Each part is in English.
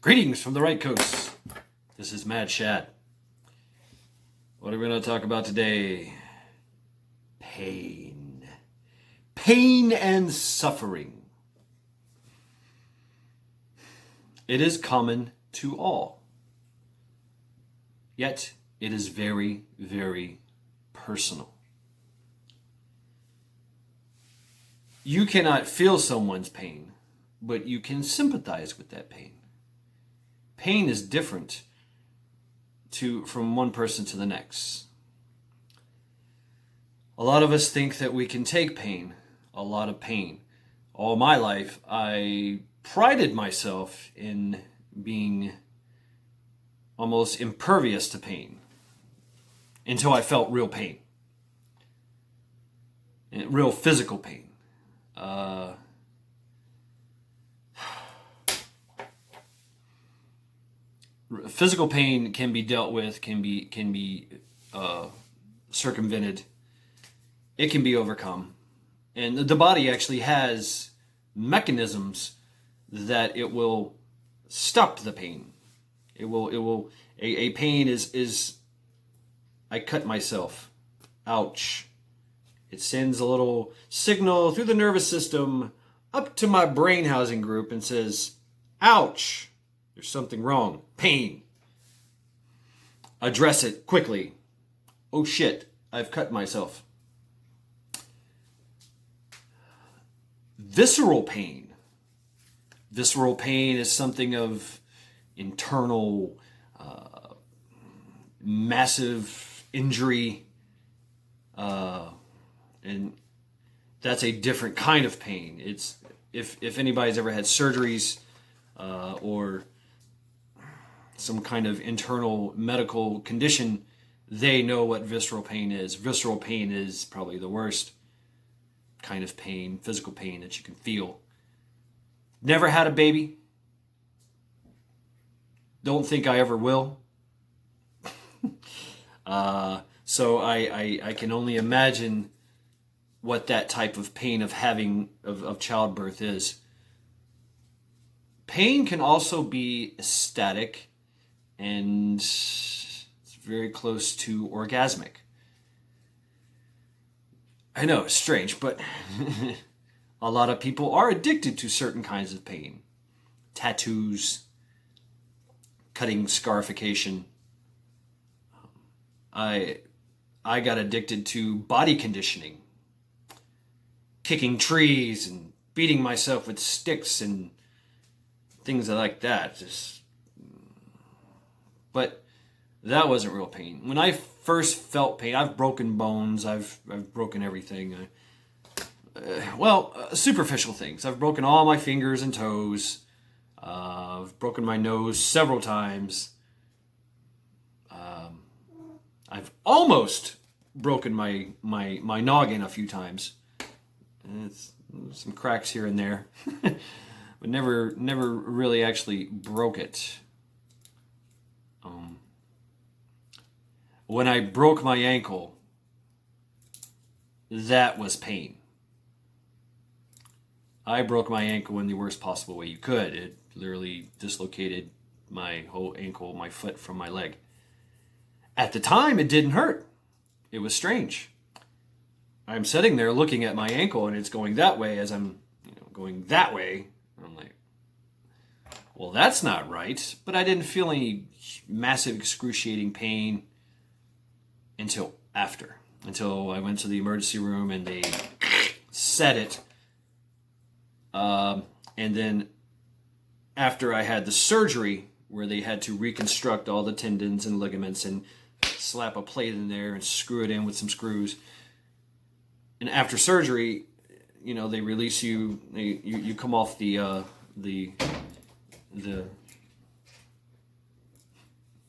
Greetings from the right coast. This is Mad Shad. What are we going to talk about today? Pain. Pain and suffering. It is common to all. Yet it is very, very personal. You cannot feel someone's pain, but you can sympathize with that pain. Pain is different from one person to the next. A lot of us think that we can take pain, a lot of pain. All my life, I prided myself in being almost impervious to pain until I felt real pain, real physical pain. Physical pain can be dealt with, can be circumvented. It can be overcome, and the body actually has mechanisms that it will stop the pain. It will. A pain is. I cut myself. Ouch. It sends a little signal through the nervous system up to my brain housing group and says, ouch, there's something wrong. Pain. Address it quickly. Oh shit, I've cut myself. Visceral pain. Visceral pain is something of internal, massive injury, and that's a different kind of pain. It's if anybody's ever had surgeries or some kind of internal medical condition, they know what visceral pain is. Visceral pain is probably the worst kind of pain, physical pain that you can feel. Never had a baby. Don't think I ever will. So I can only imagine what that type of pain of having of childbirth is. Pain can also be ecstatic, and it's very close to orgasmic. I know, it's strange, but a lot of people are addicted to certain kinds of pain. Tattoos, cutting scarification. I got addicted to body conditioning. Kicking trees and beating myself with sticks and things like that. But that wasn't real pain. When I first felt pain, I've broken bones. I've broken everything. Superficial things. I've broken all my fingers and toes. I've broken my nose several times. I've almost broken my noggin a few times. It's some cracks here and there, but never really actually broke it. When I broke my ankle, that was pain. I broke my ankle in the worst possible way you could. It literally dislocated my whole ankle, my foot from my leg. At the time, it didn't hurt. It was strange. I'm sitting there looking at my ankle and it's going that way as I'm going that way. I'm like, well, that's not right. But I didn't feel any massive excruciating pain until I went to the emergency room and they set it. And then after I had the surgery where they had to reconstruct all the tendons and ligaments and slap a plate in there and screw it in with some screws. And after surgery, they release you. You come off the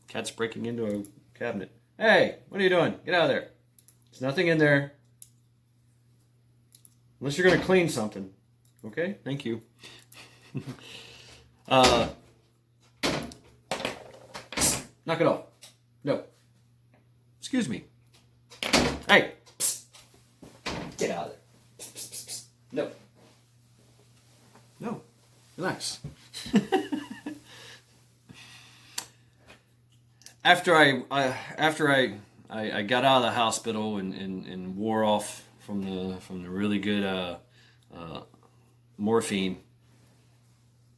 cat's breaking into a cabinet. Hey, what are you doing? Get out of there. There's nothing in there. Unless you're going to clean something. Okay? Thank you. Knock it off. No. Excuse me. Hey. Get out of there. No. No. Relax. after I got out of the hospital and wore off from the really good morphine,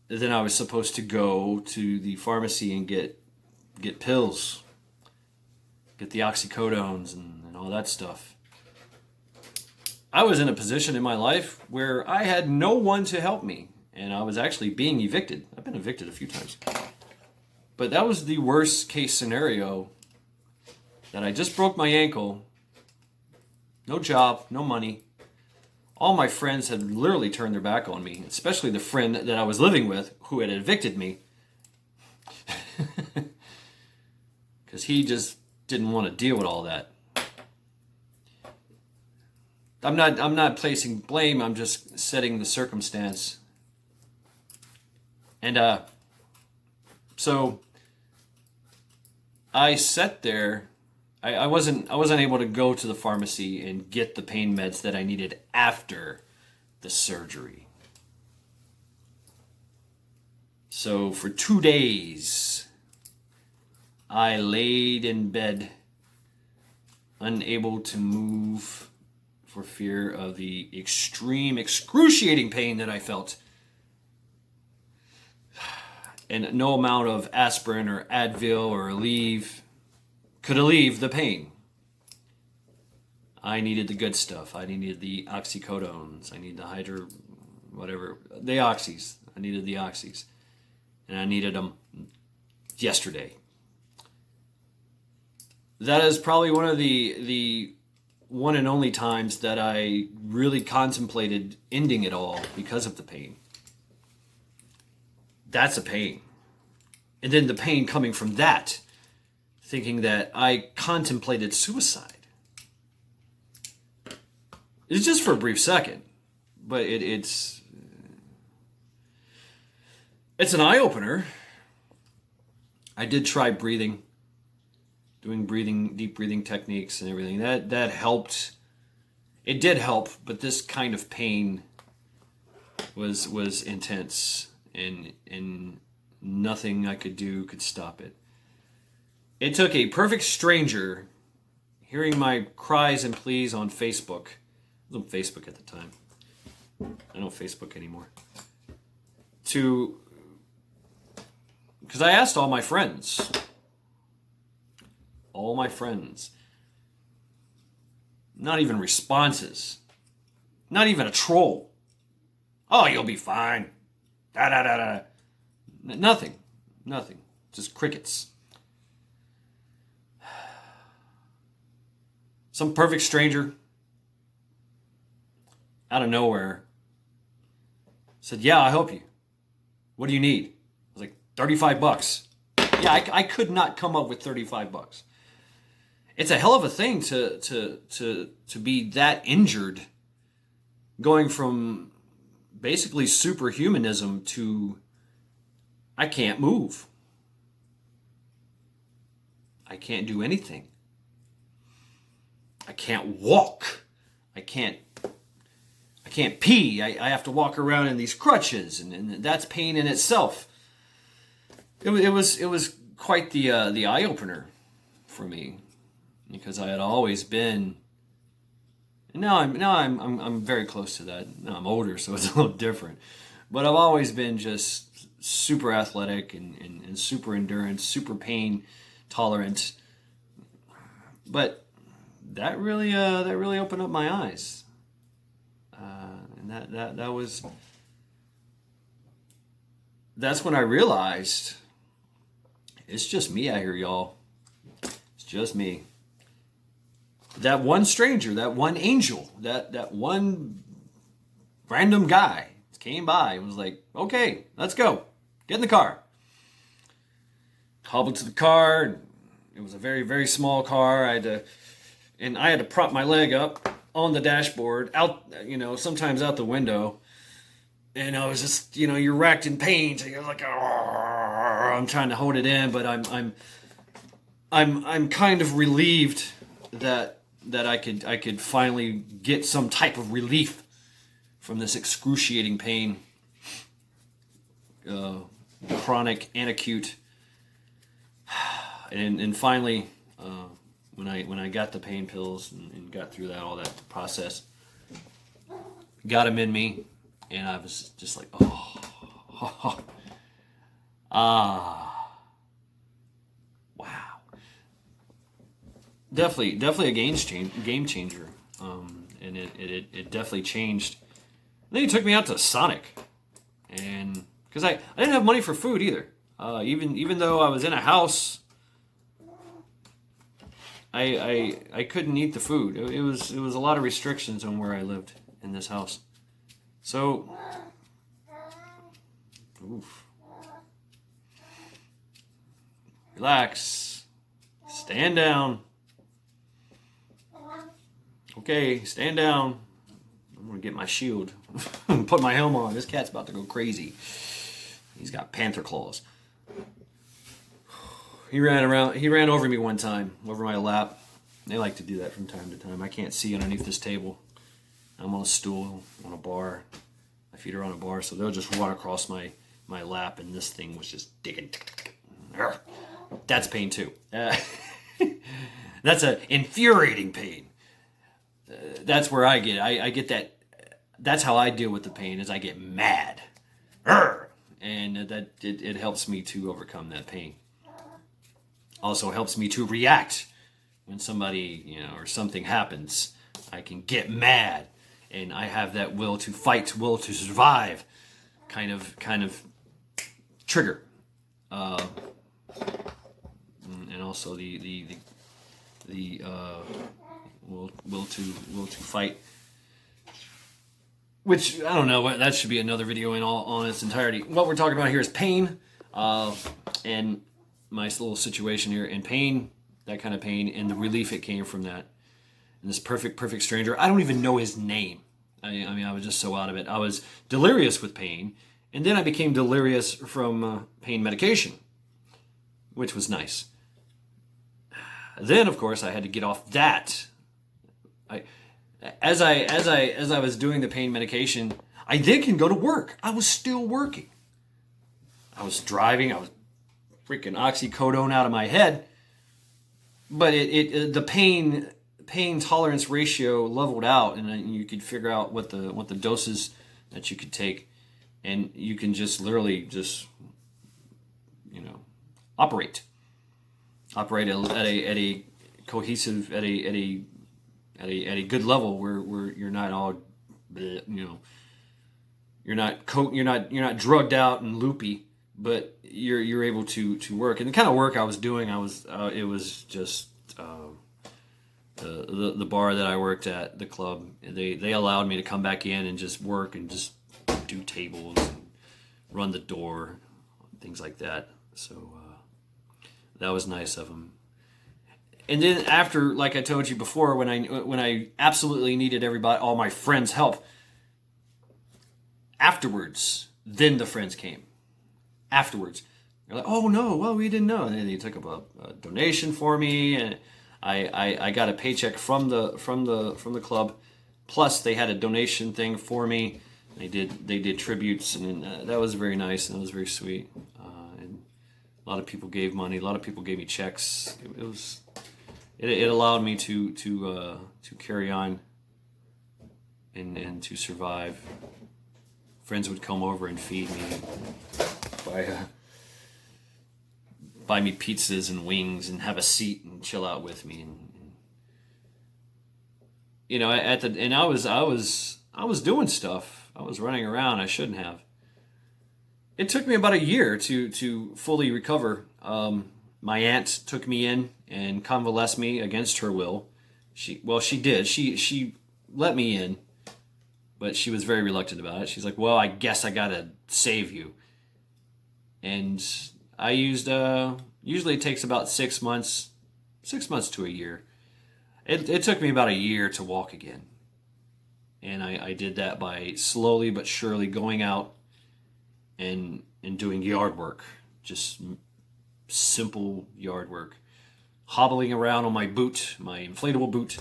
then I was supposed to go to the pharmacy and get pills, get the oxycodones and all that stuff. I was in a position in my life where I had no one to help me, and I was actually being evicted. I've been evicted a few times. But that was the worst case scenario, that I just broke my ankle, no job, no money. All my friends had literally turned their back on me, especially the friend that I was living with who had evicted me. Because he just didn't want to deal with all that. I'm not placing blame, I'm just setting the circumstance. And so I sat there. I wasn't able to go to the pharmacy and get the pain meds that I needed after the surgery. So for 2 days, I laid in bed, unable to move for fear of the extreme, excruciating pain that I felt. And no amount of aspirin or Advil or Aleve could alleviate the pain. I needed the good stuff. I needed the oxycodones. I needed the the oxys. I needed the oxys. And I needed them yesterday. That is probably one of the one and only times that I really contemplated ending it all because of the pain. That's a pain. And then the pain coming from that, thinking that I contemplated suicide. It's just for a brief second, but it's an eye-opener. I did try breathing, doing deep breathing techniques and everything. That helped. It did help, but this kind of pain was intense, and nothing I could do could stop it. It took a perfect stranger hearing my cries and pleas on Facebook. I was on Facebook at the time. I don't Facebook anymore. Because I asked all my friends. Not even responses. Not even a troll. Oh, you'll be fine. Da da da da. Nothing. Just crickets. Some perfect stranger out of nowhere said, "Yeah, I'll help you. What do you need?" I was like, $35. Yeah, I could not come up with $35. It's a hell of a thing to be that injured, going from basically superhumanism to I can't move. I can't do anything. I can't walk. I can't pee. I have to walk around in these crutches, and that's pain in itself. It was quite the eye opener for me, because I had always been. And now I'm very close to that. Now I'm older, so it's a little different. But I've always been just super athletic and super endurance, super pain tolerant. But that really opened up my eyes, and that's when I realized it's just me out here, y'all. It's just me. That one stranger, that one angel, that one random guy came by and was like, "Okay, let's go. Get in the car." Hobbled to the car. And it was a very, very small car. I had to prop my leg up on the dashboard, out, sometimes out the window. And I was just, you're racked in pain. So you're like, I'm trying to hold it in, but I'm kind of relieved that I could finally get some type of relief from this excruciating pain, chronic and acute. And finally, when I got the pain pills and got through all that process, got them in me, and I was just like, oh, ah, wow. Definitely a game changer. And it definitely changed. And then he took me out to Sonic, and because I didn't have money for food either. Even though I was in a house, I couldn't eat the food. It was a lot of restrictions on where I lived in this house. So, oof. Relax. Stand down. Okay, stand down. I'm gonna get my shield. Put my helmet on. This cat's about to go crazy. He's got panther claws. He ran over me one time, over my lap. They like to do that from time to time. I can't see underneath this table. I'm on a stool, on a bar. My feet are on a bar, so they'll just run across my lap, and this thing was just digging. That's pain too. That's an infuriating pain. That's where I get it. I get that. That's how I deal with the pain, is I get mad. And that it helps me to overcome that pain. Also helps me to react when somebody, or something happens. I can get mad, and I have that will to fight, will to survive kind of trigger. And also the will to fight, which I don't know. That should be another video in all its entirety. What we're talking about here is pain, and my little situation here, and pain, that kind of pain, and the relief it came from that. And this perfect stranger, I don't even know his name. I mean, I was just so out of it. I was delirious with pain, and then I became delirious from pain medication, which was nice. Then, of course, I had to get off that. As I was doing the pain medication, I then can go to work. I was still working. I was driving. I was freaking oxycodone out of my head. But the pain tolerance ratio leveled out, and you could figure out what the doses that you could take, and you can just literally just operate at a cohesive, at a good level where you're not all, you're not drugged out and loopy, but you're able to work. And the kind of work I was doing, it was just the bar that I worked at, the club. They allowed me to come back in and just work and just do tables and run the door, things like that. So that was nice of them. And then after, like I told you before, when I absolutely needed all my friends' help, afterwards, then the friends came. Afterwards, they're like, "Oh no, well we didn't know," and then they took up a donation for me, and I got a paycheck from the club. Plus, they had a donation thing for me. They did tributes, and that was very nice, and it was very sweet. And a lot of people gave money. A lot of people gave me checks. It allowed me to carry on and to survive. Friends would come over and feed me, buy me pizzas and wings, and have a seat and chill out with me. And I was doing stuff. I was running around. I shouldn't have. It took me about a year to fully recover. My aunt took me in and convalesced me against her will. She did. She let me in, but she was very reluctant about it. She's like, "Well, I guess I gotta save you." And I used, usually it takes about 6 months to a year. It took me about a year to walk again. And I did that by slowly but surely going out and doing yard work. Just simple yard work. Hobbling around on my boot, my inflatable boot.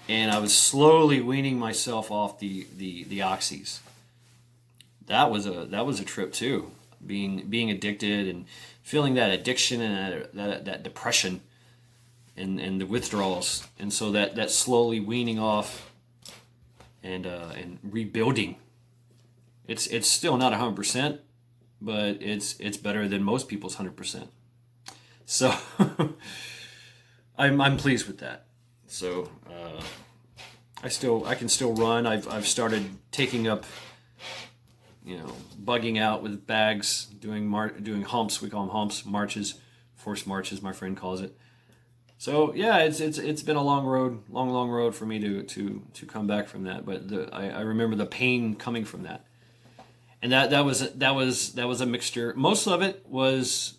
And I was slowly weaning myself off the oxys. That was a trip too. being addicted and feeling that addiction and that depression and the withdrawals, and so that slowly weaning off and rebuilding. It's still not 100%, but it's better than most people's 100%. So I'm pleased with that. So I can still run. I've started taking up, bugging out with bags, doing humps. We call them humps, marches, forced marches. My friend calls it. So yeah, it's been a long road for me to come back from that. But I remember the pain coming from that, and that was a mixture. Most of it was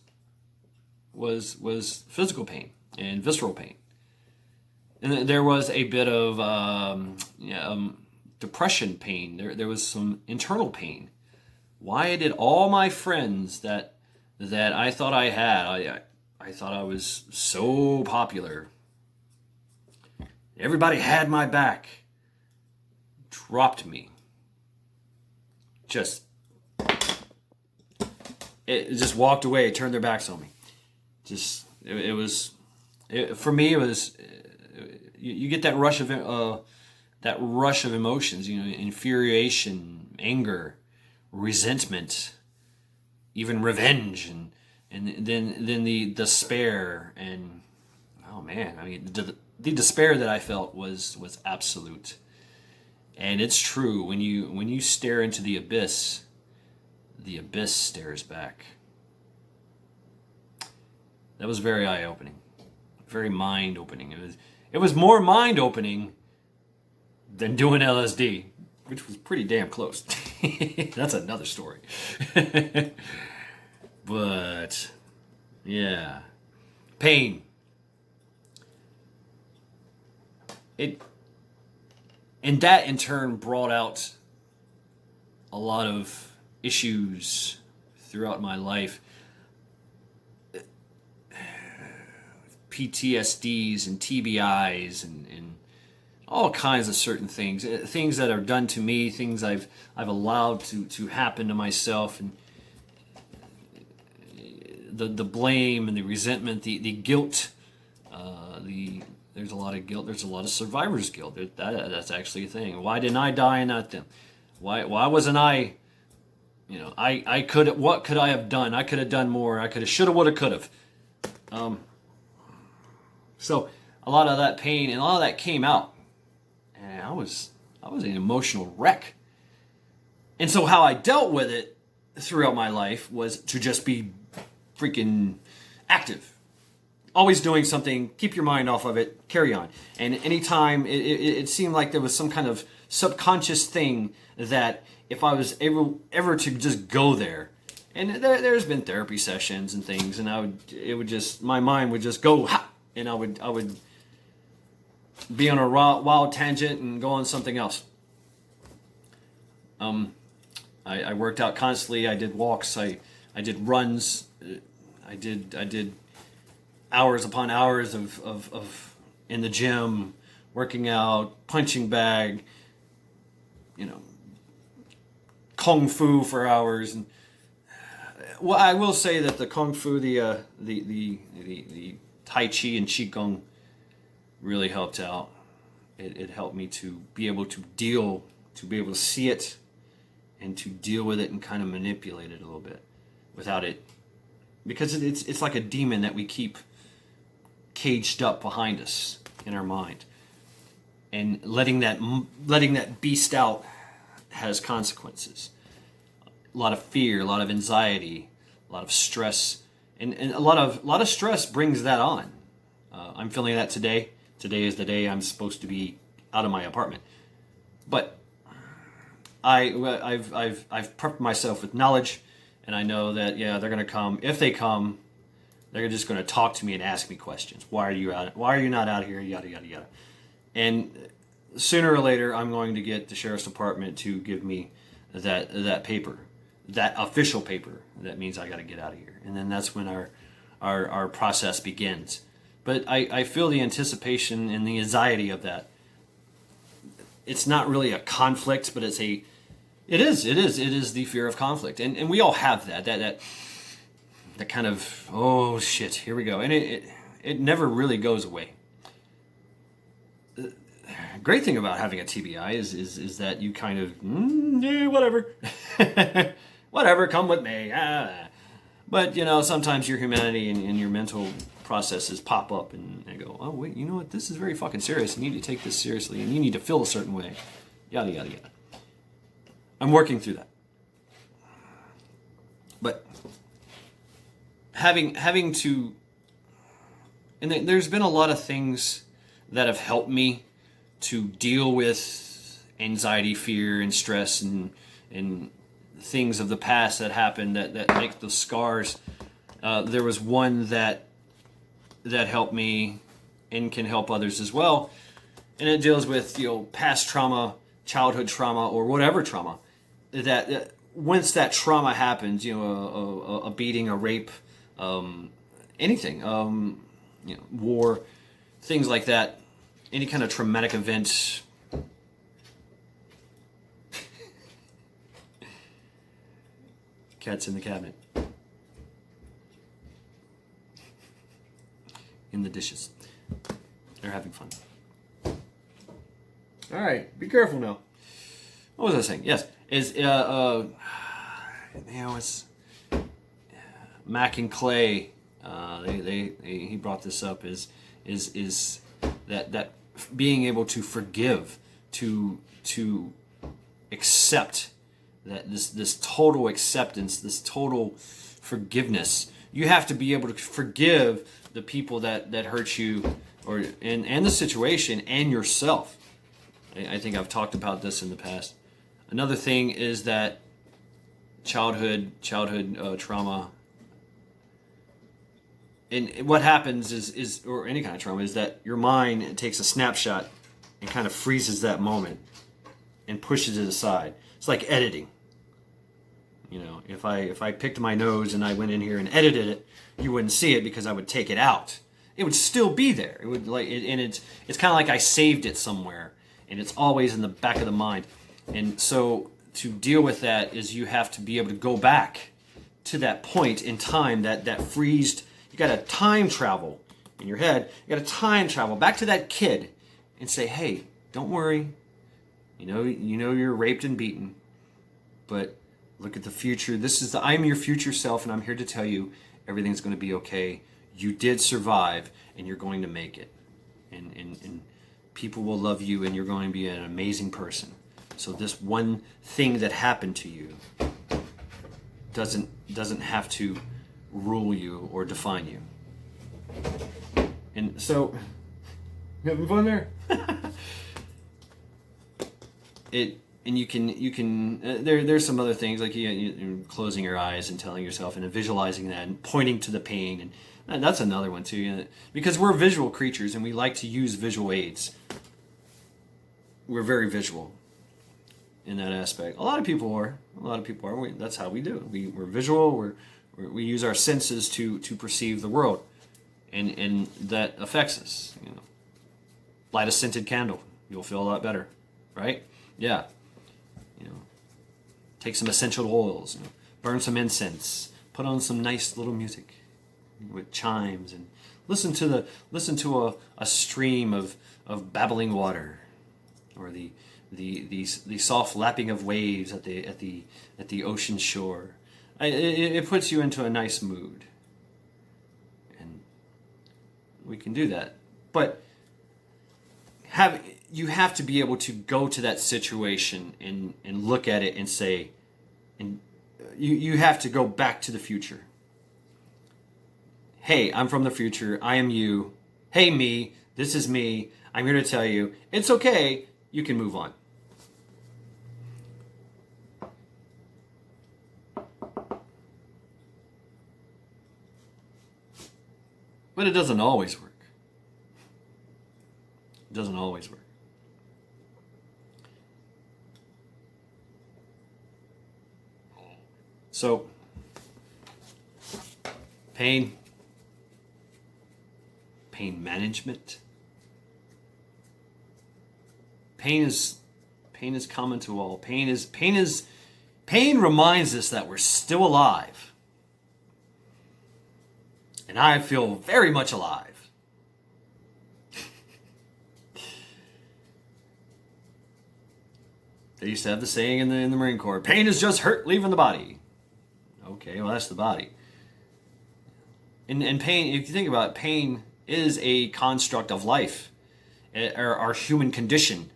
physical pain and visceral pain, and there was a bit of depression pain. There was some internal pain. Why did all my friends that I thought I had, I thought I was so popular, everybody had my back, dropped me. It just walked away, turned their backs on me. For me, it was, you get that rush of emotions, infuriation, anger, resentment, even revenge, and then the despair, and oh man, I mean the despair that I felt was absolute. And it's true, when you stare into the abyss stares back. That was very eye-opening, very mind-opening. It was more mind-opening than doing LSD, which was pretty damn close. That's another story. But yeah, pain. And that in turn brought out a lot of issues throughout my life. PTSDs and TBIs and all kinds of certain things that are done to me, things I've allowed to happen to myself, and the blame and the resentment, the guilt, there's a lot of guilt. There's a lot of survivor's guilt. That's actually a thing. Why didn't I die and not them? Why wasn't I? What could I have done? I could have done more. I could have, shoulda, woulda, could have. So a lot of that pain and a lot of that came out, and I was an emotional wreck. And so how I dealt with it throughout my life was to just be freaking active. Always doing something, keep your mind off of it, carry on. And anytime it seemed like there was some kind of subconscious thing that if I was ever to just go there, and there's been therapy sessions and things, and my mind would just go, ha! And I would be on a wild tangent and go on something else. I worked out constantly. I did walks. I did runs. I did hours upon hours of in the gym, working out, punching bag, kung fu for hours. And well, I will say that the kung fu, the Tai Chi and Qigong really helped out. It helped me to be able to be able to see it and to deal with it and kind of manipulate it a little bit without it. Because it's like a demon that we keep caged up behind us in our mind. And letting that beast out has consequences. A lot of fear, a lot of anxiety, a lot of stress. And a lot of stress brings that on. I'm feeling that today. Today is the day I'm supposed to be out of my apartment. But I've prepped myself with knowledge, and I know that they're going to come. If they come, they're just going to talk to me and ask me questions. Why are you out? Why are you not out here? Yada yada yada. And sooner or later, I'm going to get the sheriff's department to give me that paper, that official paper. That means I got to get out of here, and then that's when our process begins. But I feel the anticipation and the anxiety of that. It's not really a conflict, but it's It is. It is. It is the fear of conflict, and we all have that. That kind of, oh shit, here we go, and it never really goes away. Great thing about having a TBI is that you kind of yeah, whatever, whatever, come with me. But sometimes your humanity and your mental processes pop up and they go, oh wait, you know what? This is very fucking serious. You need to take this seriously, and you need to feel a certain way. Yada yada yada. I'm working through that, but having to, and there's been a lot of things that have helped me to deal with anxiety, fear, and stress, and things of the past that happened that make those scars. There was one that helped me and can help others as well, and it deals with past trauma, childhood trauma, or whatever trauma that once that trauma happens, a beating, a rape, anything, war, things like that, any kind of traumatic event. Cat's in the cabinet. In the dishes. They're having fun. All right, be careful now. What was I saying? Yes, it's Mac and Clay. He brought this up. Is that being able to forgive, to accept, that this total acceptance, this total forgiveness. You have to be able to forgive the people that hurt you, and the situation, and yourself. I think I've talked about this in the past. Another thing is that childhood trauma. And what happens is, or any kind of trauma, is that your mind takes a snapshot and kind of freezes that moment and pushes it aside. It's like editing. If I picked my nose and I went in here and edited it, you wouldn't see it because I would take it out. It would still be there. It would and it's kind of like I saved it somewhere, and it's always in the back of the mind. And so to deal with that is you have to be able to go back to that point in time that freezed. You got to time travel in your head. You got to time travel back to that kid and say, hey, don't worry. You know you're raped and beaten, but look at the future. I'm your future self, and I'm here to tell you everything's going to be okay. You did survive, and you're going to make it. And people will love you, and you're going to be an amazing person. So this one thing that happened to you doesn't have to rule you or define you. And so, you having fun there? And you can there's some other things like you closing your eyes and telling yourself and visualizing that and pointing to the pain, and that's another one too, because we're visual creatures and we like to use visual aids. We're very visual in that aspect. A lot of people are. That's how we do it. We're visual. We use our senses to perceive the world, and that affects us. Light a scented candle, you'll feel a lot better, right? Yeah. Take some essential oils, burn some incense, put on some nice little music with chimes, and listen to a stream of babbling water, or the soft lapping of waves at the ocean shore. It puts you into a nice mood, and we can do that. But you have to be able to go to that situation and look at it and say, and you have to go back to the future. Hey, I'm from the future. I am you. Hey, me. This is me. I'm here to tell you it's okay. You can move on. But it doesn't always work. It doesn't always work. So, pain management. Pain is common to all. Pain is Pain reminds us that we're still alive. And I feel very much alive. They used to have the saying in the Marine Corps, pain is just hurt leaving the body. Okay, well, that's the body. And pain, if you think about it, pain is a construct of life, our human condition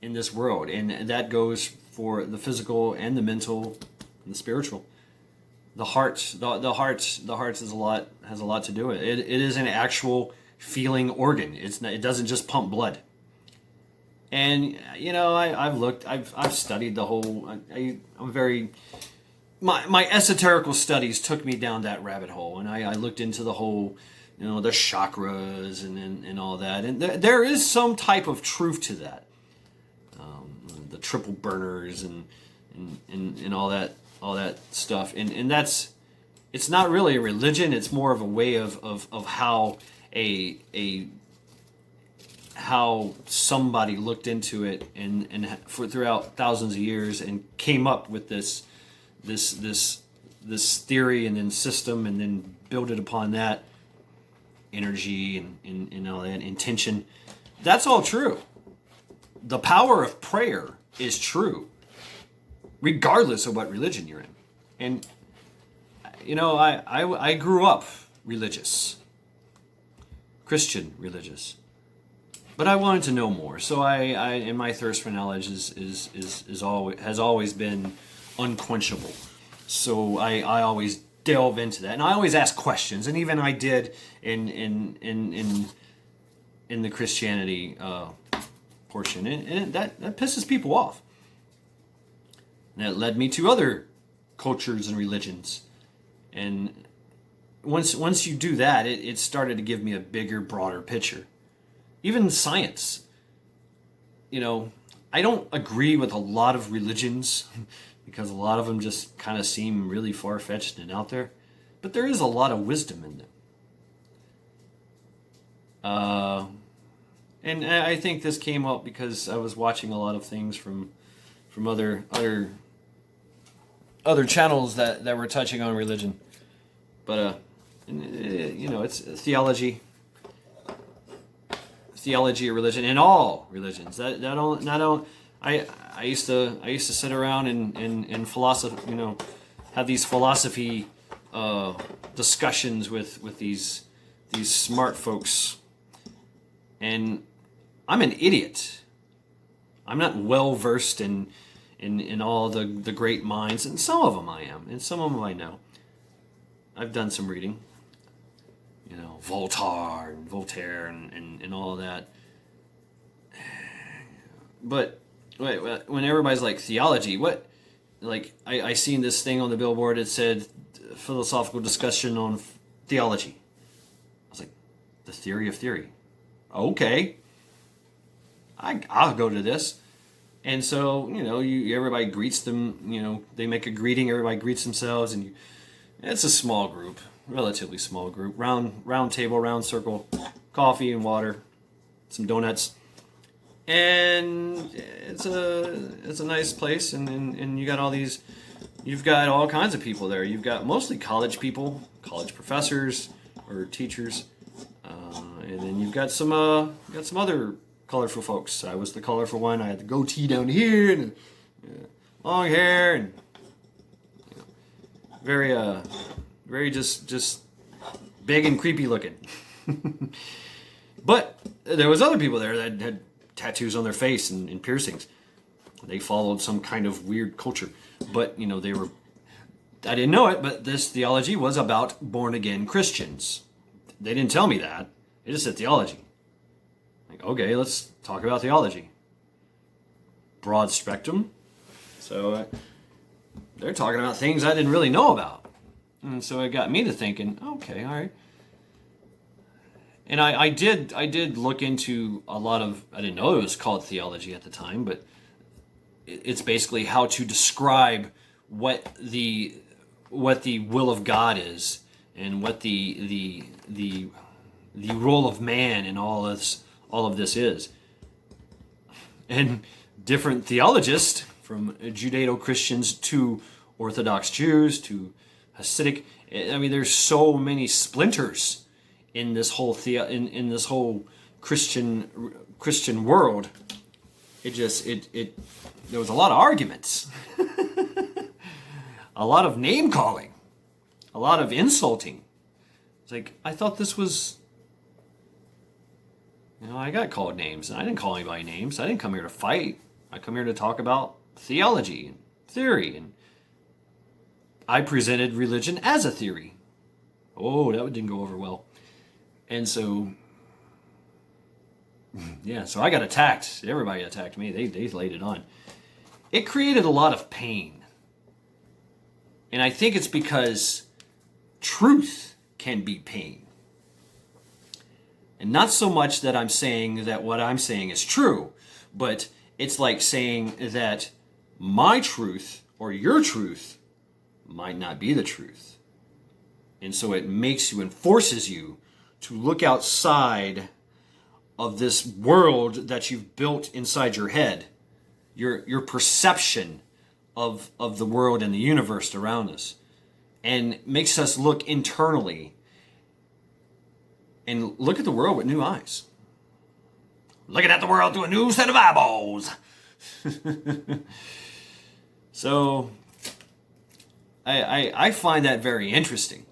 in this world. And that goes for the physical and the mental and the spiritual. The heart has a lot to do with it. It is an actual feeling organ. It doesn't just pump blood. And I've studied the whole. I'm very. My esoterical studies took me down that rabbit hole, and I looked into the whole, the chakras and all that. And there is some type of truth to that. The triple burners and all that stuff. And it's not really a religion. It's more of a way of how how somebody looked into it and throughout thousands of years and came up with this theory and then system, and then build it upon that energy and all that intention. That's all true. The power of prayer is true, regardless of what religion you're in. And I grew up religious, Christian religious, but I wanted to know more. So I and my thirst for knowledge has always been unquenchable. So I always delve into that, and I always ask questions, and even I did in the Christianity portion, and that pisses people off. And that led me to other cultures and religions, and once you do that, it started to give me a bigger, broader picture. Even science, I don't agree with a lot of religions because a lot of them just kind of seem really far-fetched and out there, but there is a lot of wisdom in them. And I think this came up because I was watching a lot of things from other channels that were touching on religion. But it's theology of religion in all religions. I used to sit around and philosophy, have these philosophy discussions with these smart folks, and I'm an idiot. I'm not well versed in all the great minds, and some of them I am, and some of them I know. I've done some reading, Voltaire and all of that. But when everybody's like theology, what? Like I seen this thing on the billboard. It said philosophical discussion on theology. I was like, the theory of theory. Okay, I'll go to this. And so everybody greets them. They make a greeting. Everybody greets themselves, and it's a small group, relatively small group. Round table, round circle, coffee and water, some donuts. And it's a nice place, and you've got all kinds of people there. You've got mostly college people, college professors or teachers, and then you've got some other colorful folks. I was the colorful one. I had the goatee down here and long hair, and very just big and creepy looking. But there was other people there that had tattoos on their face and piercings. They followed some kind of weird culture, but they were. I didn't know it, but this theology was about born again Christians. They didn't tell me that. They just said theology. Like, okay, let's talk about theology. Broad spectrum. So they're talking about things I didn't really know about, and so it got me to thinking. Okay, all right. And I did look into a lot of, I didn't know it was called theology at the time, but it's basically how to describe what the will of God is, and what the role of man in all of this is. And different theologists from Judeo-Christians to Orthodox Jews to Hasidic. I mean, there's so many splinters in this whole in this whole Christian world. There was a lot of arguments, a lot of name calling, a lot of insulting. It's like, I thought this was, I got called names, and I didn't call anybody names. I didn't come here to fight. I come here to talk about theology and theory, and I presented religion as a theory. Oh, that didn't go over well. And so, yeah, so I got attacked. Everybody attacked me. They laid it on. It created a lot of pain. And I think it's because truth can be pain. And not so much that I'm saying that what I'm saying is true, but it's like saying that my truth or your truth might not be the truth. And so it makes you and forces you to look outside of this world that you've built inside your head, your perception of the world and the universe around us, and makes us look internally and look at the world with new eyes. Looking at the world through a new set of eyeballs. So I find that very interesting.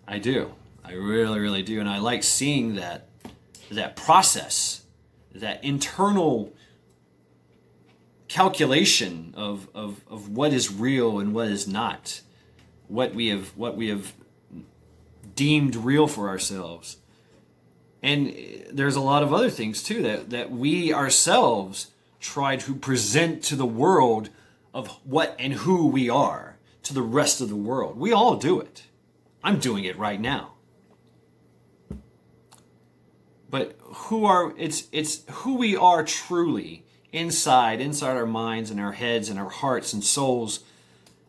I do. I really, really do. And I like seeing that process, that internal calculation of what is real and what is not, what we have deemed real for ourselves. And there's a lot of other things too that we ourselves try to present to the world of what and who we are to the rest of the world. We all do it. I'm doing it right now. But it's who we are truly inside our minds and our heads and our hearts and souls.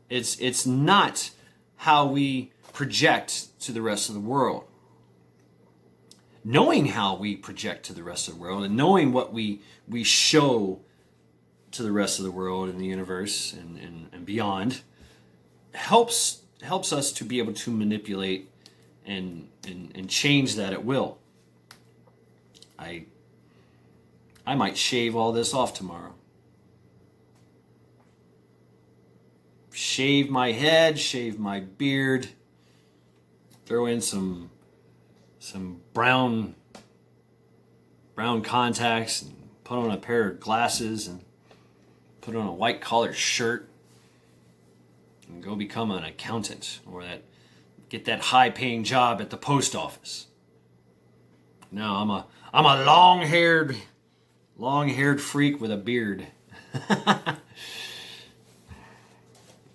It's not how we project to the rest of the world. Knowing how we project to the rest of the world and knowing what we show to the rest of the world and the universe and beyond helps us to be able to manipulate and change that at will. I might shave all this off tomorrow. Shave my head, shave my beard, throw in some brown contacts and put on a pair of glasses and put on a white collared shirt and go become an accountant or get that high paying job at the post office. No, I'm a long-haired freak with a beard.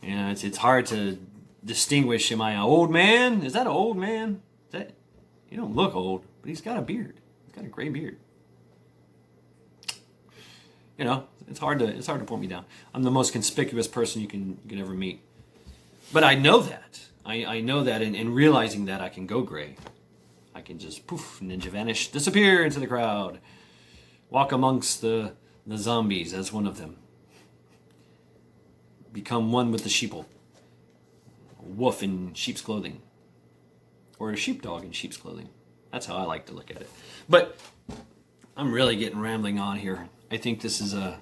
It's hard to distinguish. Am I an old man? Is that an old man? You don't look old, but he's got a beard. He's got a gray beard. It's hard to point me down. I'm the most conspicuous person you can ever meet. But I know that. I know that, and realizing that I can go gray. I can just poof, ninja vanish, disappear into the crowd, walk amongst the zombies as one of them, become one with the sheeple, a wolf in sheep's clothing, or a sheepdog in sheep's clothing. That's how I like to look at it. But I'm really getting rambling on here. I think this is I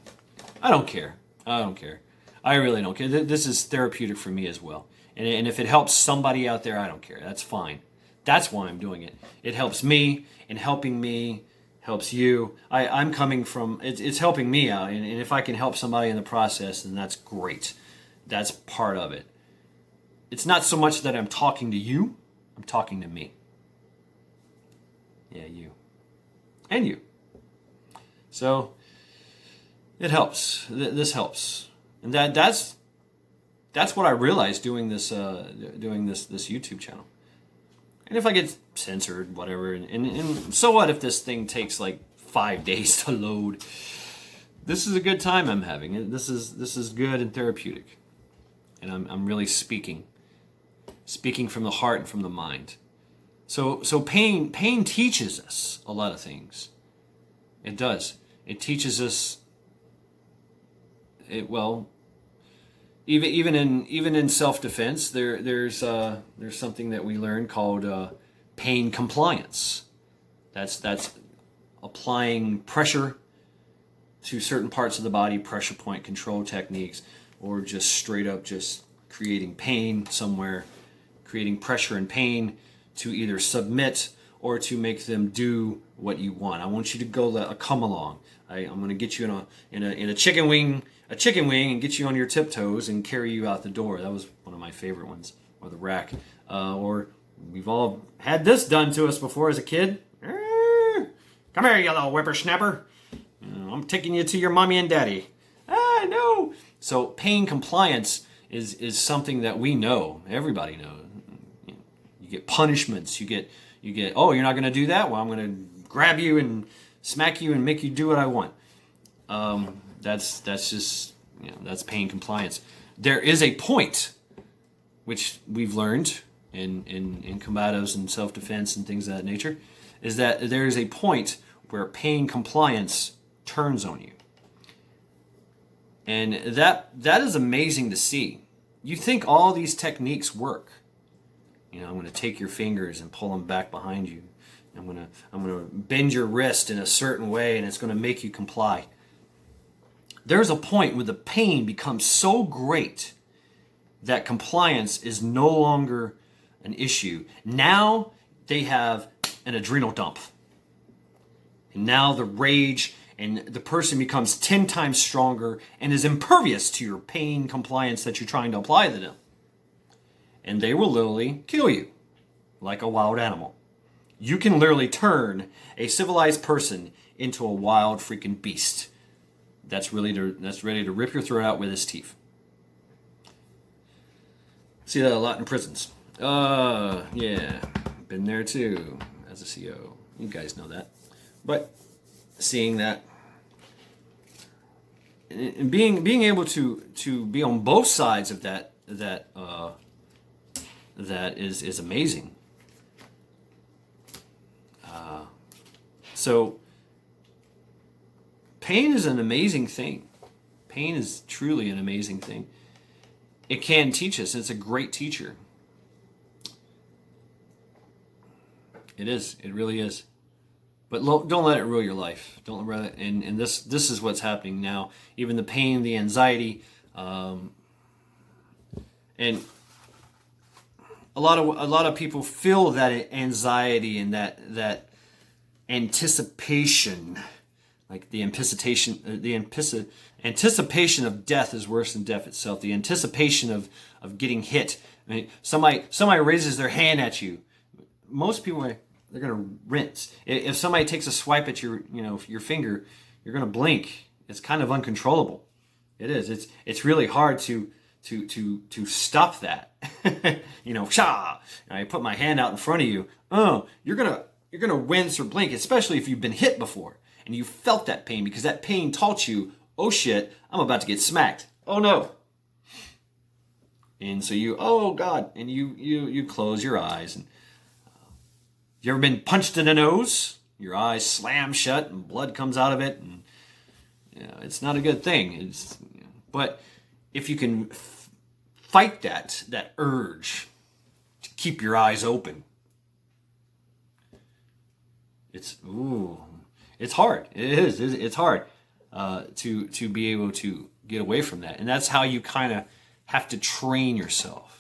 don't care. I really don't care. This is therapeutic for me as well. And if it helps somebody out there, I don't care. That's fine. That's why I'm doing it. It helps me, and helping me helps you. I'm coming from, it's helping me out. And if I can help somebody in the process, then that's great. That's part of it. It's not so much that I'm talking to you. I'm talking to me. Yeah, you. And you. So it helps. This helps. And that's what I realized doing this YouTube channel. And if I get censored, whatever, and so what if this thing takes like 5 days to load? This is a good time I'm having. This is good and therapeutic. And I'm really speaking from the heart and from the mind. So pain teaches us a lot of things. It does. It teaches us well, even in self-defense, there's something that we learn called pain compliance. That's applying pressure to certain parts of the body, pressure point control techniques, or just straight up just creating pain somewhere, creating pressure and pain to either submit or to make them do what you want. I want you to go come along. I'm going to get you in a chicken wing, and get you on your tiptoes and carry you out the door. That was one of my favorite ones, or the rack. Or we've all had this done to us before as a kid. Come here, you little whippersnapper. I'm taking you to your mommy and daddy. No. So pain compliance is something that we know. Everybody knows. You get punishments. You get. Oh, you're not going to do that? Well, I'm going to grab you and smack you and make you do what I want. That's just that's pain compliance. There is a point, which we've learned in combatives and self-defense and things of that nature, is that there is a point where pain compliance turns on you. And that is amazing to see. You think all these techniques work. I'm going to take your fingers and pull them back behind you. I'm going to bend your wrist in a certain way, and it's going to make you comply. There's a point where the pain becomes so great that compliance is no longer an issue. Now they have an adrenal dump. And now the rage and the person becomes 10 times stronger and is impervious to your pain compliance that you're trying to apply to them. And they will literally kill you like a wild animal. You can literally turn a civilized person into a wild freaking beast that's ready to rip your throat out with his teeth. See that a lot in prisons. Yeah, been there too as a CO. You guys know that. But seeing that and being able to be on both sides of that is amazing. So pain is an amazing thing. Pain is truly an amazing thing. It can teach us. It's a great teacher. It is. It really is. But don't let it rule your life. Don't let it. And this is what's happening now. Even the pain, the anxiety, and a lot of people feel that anxiety and that anticipation, like the anticipation of death is worse than death itself. The anticipation of getting hit. I mean, somebody raises their hand at you. Most people they're gonna rinse. If somebody takes a swipe at your finger, you're gonna blink. It's kind of uncontrollable. It is. It's really hard to stop that. Sha! And I put my hand out in front of you. Oh, you're gonna wince or blink, especially if you've been hit before and you felt that pain, because that pain taught you, oh shit, I'm about to get smacked. Oh no. And so oh God, and you close your eyes. And you ever been punched in the nose? Your eyes slam shut and blood comes out of it, and it's not a good thing. But if you can fight that urge to keep your eyes open, it's hard. It is. It's hard to be able to get away from that, and that's how you kind of have to train yourself.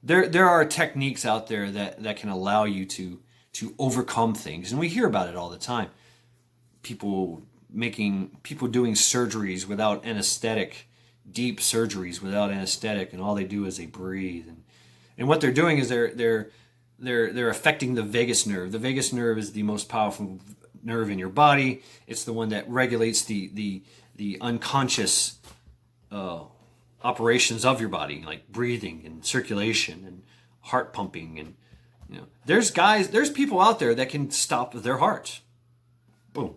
There are techniques out there that can allow you to overcome things, and we hear about it all the time. People doing surgeries without anesthetic, deep surgeries without anesthetic, and all they do is they breathe. And what they're doing is they're affecting the vagus nerve. The vagus nerve is the most powerful nerve in your body. It's the one that regulates the unconscious operations of your body, like breathing and circulation and heart pumping. And there's people out there that can stop their heart. Boom.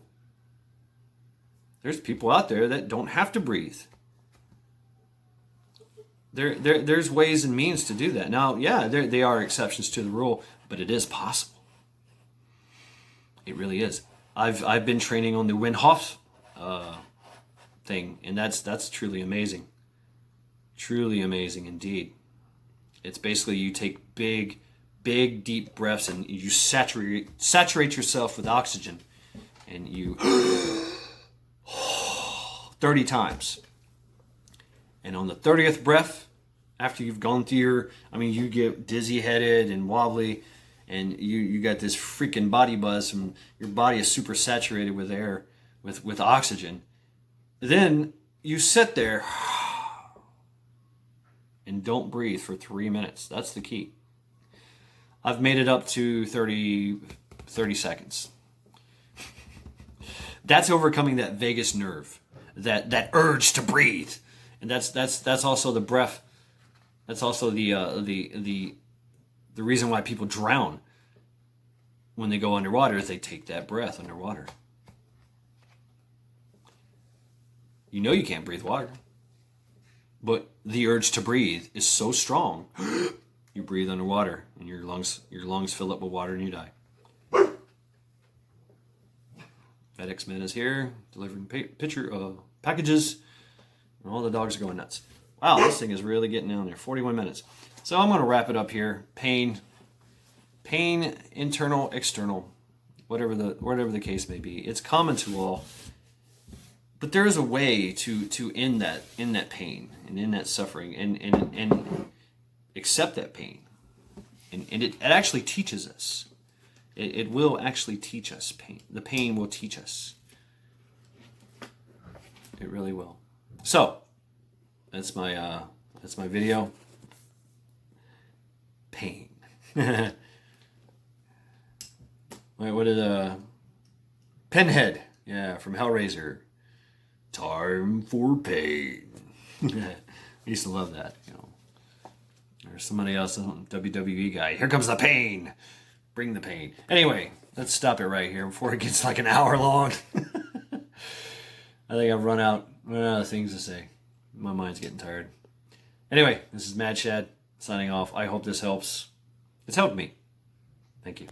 There's people out there that don't have to breathe. There's ways and means to do that. Now, yeah, they are exceptions to the rule, but it is possible. It really is. I've been training on the Wim Hof thing, and that's truly amazing. Truly amazing indeed. It's basically you take big, deep breaths and you saturate yourself with oxygen, and you 30 times. And on the 30th breath, after you've gone through you get dizzy headed and wobbly, and you got this freaking body buzz, and your body is super saturated with air, with oxygen. Then you sit there and don't breathe for 3 minutes. That's the key. I've made it up to 30 seconds. That's overcoming that vagus nerve, that urge to breathe. And that's also the breath. That's also the reason why people drown when they go underwater, is they take that breath underwater. You know you can't breathe water, but the urge to breathe is so strong, you breathe underwater, and your lungs fill up with water, and you die. FedEx man is here delivering packages, and all the dogs are going nuts. Wow, this thing is really getting down there. 41 minutes. So I'm going to wrap it up here. Pain, internal, external, whatever the case may be. It's common to all, but there is a way to end that pain and end that suffering and accept that pain. And it actually teaches us. It will actually teach us pain. The pain will teach us. It really will. So that's my video. Pain. Wait, what did Pinhead? Yeah, from Hellraiser. Time for pain. I used to love that. There's somebody else, WWE guy. Here comes the pain. Bring the pain. Anyway, let's stop it right here before it gets like an hour long. I think I've run out of things to say. My mind's getting tired. Anyway, this is Mad Shad signing off. I hope this helps. It's helped me. Thank you.